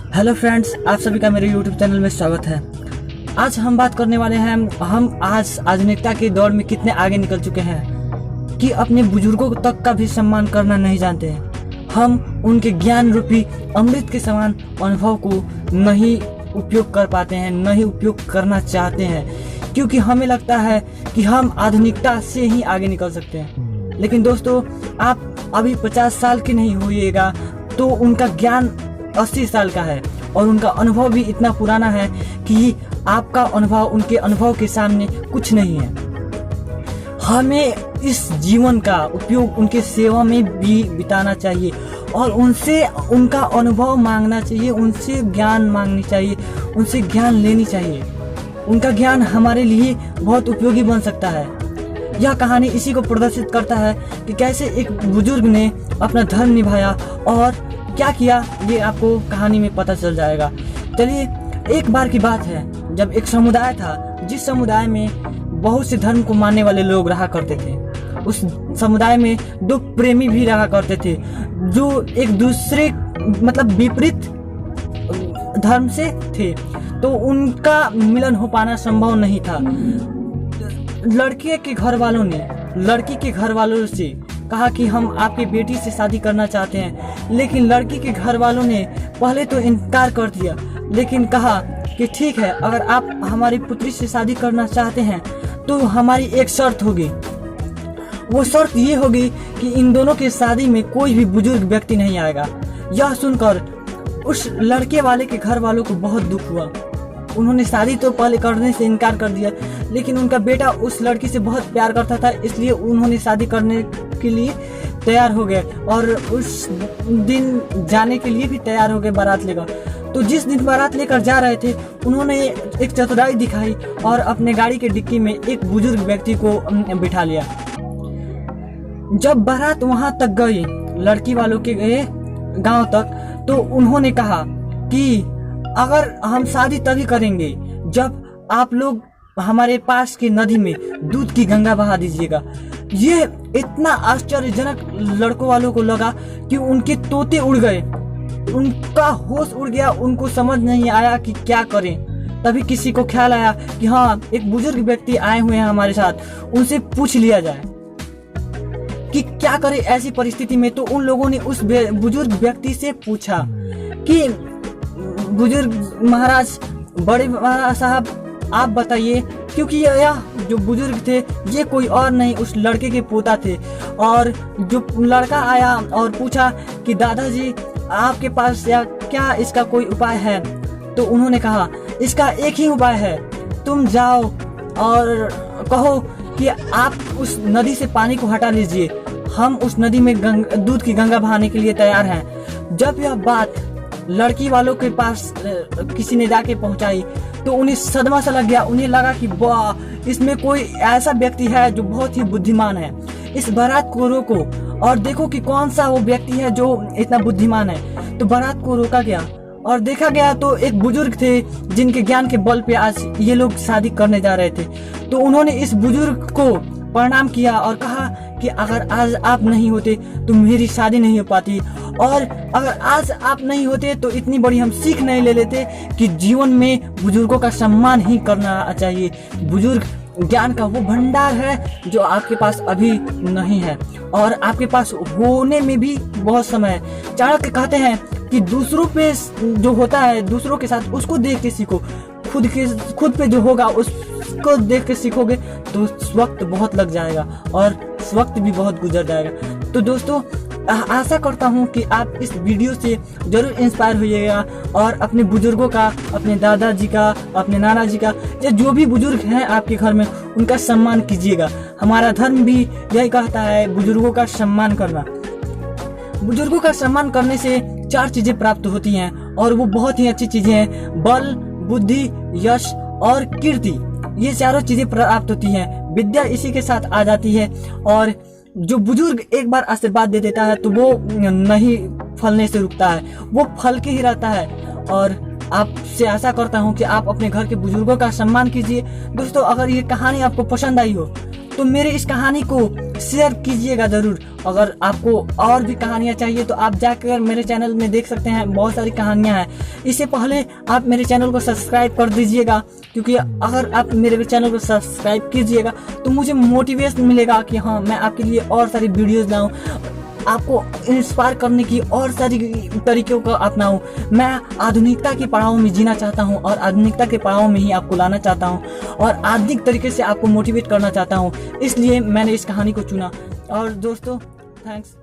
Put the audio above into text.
Hello friends, आप सभी का मेरे यूट्यूब चैनल में स्वागत है। आज हम बात करने वाले हैं हम आज आधुनिकता के दौर में कितने आगे निकल चुके हैं कि अपने बुजुर्गों तक का भी सम्मान करना नहीं जानते हैं। हम उनके ज्ञान रूपी अमृत के समान अनुभव को नहीं उपयोग कर पाते हैं, नहीं उपयोग करना चाहते हैं, क्योंकि हमें लगता है कि हम आधुनिकता से ही आगे निकल सकते हैं। लेकिन दोस्तों, आप अभी 50 साल के नहीं होइएगा तो उनका ज्ञान 80 साल का है और उनका अनुभव भी इतना पुराना है कि आपका अनुभव उनके अनुभव के सामने कुछ नहीं है। हमें इस जीवन का उपयोग उनके सेवा में भी बिताना चाहिए और उनसे उनका अनुभव मांगना चाहिए, उनसे ज्ञान मांगनी चाहिए, उनसे ज्ञान लेनी चाहिए। उनका ज्ञान हमारे लिए बहुत उपयोगी बन सकता है। यह कहानी इसी को प्रदर्शित करता है कि कैसे एक बुजुर्ग ने अपना धर्म निभाया और क्या किया, ये आपको कहानी में पता चल जाएगा। चलिए, एक बार की बात है जब एक समुदाय था, जिस समुदाय में बहुत से धर्म को मानने वाले लोग रहा करते थे। उस समुदाय में दो प्रेमी भी रहा करते थे जो एक दूसरे विपरीत धर्म से थे, तो उनका मिलन हो पाना संभव नहीं था। लड़के के घर वालों ने लड़की के घर वालों से कहा कि हम आपकी बेटी से शादी करना चाहते हैं, लेकिन लड़की के घर वालों ने पहले तो इनकार कर दिया, लेकिन कहा कि ठीक है, अगर आप हमारी पुत्री से शादी करना चाहते हैं तो हमारी एक शर्त होगी। वो शर्त ये होगी कि इन दोनों की शादी में कोई भी बुजुर्ग व्यक्ति नहीं आएगा। यह सुनकर उस लड़के वाले के घर वालों को बहुत दुख हुआ। उन्होंने शादी तो पहले करने से इनकार कर दिया, लेकिन उनका बेटा उस लड़की से बहुत प्यार करता था, इसलिए उन्होंने शादी करने के लिए तैयार हो गए और उस दिन जाने के लिए भी तैयार हो गए बारात लेकर। तो जिस दिन बारात लेकर जा रहे थे, उन्होंने एक चतुराई दिखाई और अपने गाड़ी के डिक्की में एक बुजुर्ग व्यक्ति को बिठा लिया। जब बारात वहां तक गई, लड़की वालों के गांव तक, तो उन्होंने कहा कि अगर हम शादी तभी करेंगे जब आप लोग हमारे पास की नदी में दूध की गंगा बहा दीजिएगा। ये इतना आश्चर्यजनक लड़कों वालों को लगा कि उनके तोते उड़ गए, उनका होश उड़ गया, उनको समझ नहीं आया कि क्या करें। तभी किसी को ख्याल आया कि हाँ, एक बुजुर्ग व्यक्ति आए हुए हैं हमारे साथ, उनसे पूछ लिया जाए कि क्या करें ऐसी परिस्थिति में। तो उन लोगों ने उस बुजुर्ग व्यक्ति से पूछा कि बुजुर्ग महाराज, बड़े साहब, आप बताइए, क्योंकि यह जो बुजुर्ग थे ये कोई और नहीं, उस लड़के के पोता थे। और जो लड़का आया और पूछा कि दादाजी, आपके पास या क्या इसका कोई उपाय है? तो उन्होंने कहा, इसका एक ही उपाय है, तुम जाओ और कहो कि आप उस नदी से पानी को हटा लीजिए, हम उस नदी में दूध की गंगा बहाने के लिए तैयार हैं। जब यह बात लड़की वालों के पास किसी ने जाके पहुंचाई तो उन्हें सदमा सा लग गया। उन्हें लगा कि वाह, इसमें कोई ऐसा व्यक्ति है जो बहुत ही बुद्धिमान है। इस बारात को रोको और देखो कि कौन सा वो व्यक्ति है जो इतना बुद्धिमान है। तो बारात को रोका गया और देखा गया तो एक बुजुर्ग थे जिनके ज्ञान के बल पे आज ये लोग शादी करने जा रहे थे। तो उन्होंने इस बुजुर्ग को प्रणाम किया और कहा कि अगर आज आप नहीं होते तो मेरी शादी नहीं हो पाती, और अगर आज आप नहीं होते तो इतनी बड़ी हम सीख नहीं ले लेते कि जीवन में बुजुर्गों का सम्मान ही करना चाहिए। बुजुर्ग ज्ञान का वो भंडार है जो आपके पास अभी नहीं है और आपके पास होने में भी बहुत समय है। चाणक्य कहते हैं कि दूसरों पे जो होता है, दूसरों के साथ, उसको देख के सीखो, खुद पे जो होगा उसको देख के सीखोगे तो वक्त बहुत लग जाएगा और वक्त भी बहुत गुजर जाएगा। तो दोस्तों, आशा करता हूँ कि आप इस वीडियो से जरूर इंस्पायर होइएगा और अपने बुजुर्गों का, अपने दादाजी का, अपने नाना जी का, या जो भी बुजुर्ग हैं आपके घर में, उनका सम्मान कीजिएगा। हमारा धर्म भी यही कहता है, बुजुर्गों का सम्मान करना। बुजुर्गों का सम्मान करने से 4 चीजें प्राप्त होती हैं और वो बहुत ही अच्छी चीजें हैं। बल, बुद्धि, यश और कीर्ति, ये चारों चीजें प्राप्त होती हैं। विद्या इसी के साथ आ जाती है और जो बुजुर्ग एक बार आशीर्वाद दे देता है तो वो नहीं फलने से रुकता है, वो फल के ही रहता है। और आपसे आशा करता हूँ कि आप अपने घर के बुजुर्गों का सम्मान कीजिए। दोस्तों, अगर ये कहानी आपको पसंद आई हो तो मेरे इस कहानी को शेयर कीजिएगा ज़रूर। अगर आपको और भी कहानियाँ चाहिए तो आप जाकर मेरे चैनल में देख सकते हैं, बहुत सारी कहानियाँ हैं। इससे पहले आप मेरे चैनल को सब्सक्राइब कर दीजिएगा, क्योंकि अगर आप मेरे चैनल को सब्सक्राइब कीजिएगा तो मुझे मोटिवेशन मिलेगा कि हाँ, मैं आपके लिए और सारी वीडियोज़ लाऊँ, आपको इंस्पायर करने की और सारी तरीक़ों को अपनाऊं। मैं आधुनिकता की पड़ाव में जीना चाहता हूं और आधुनिकता के पड़ाव में ही आपको लाना चाहता हूं और आधुनिक तरीके से आपको मोटिवेट करना चाहता हूं, इसलिए मैंने इस कहानी को चुना। और दोस्तों, थैंक्स।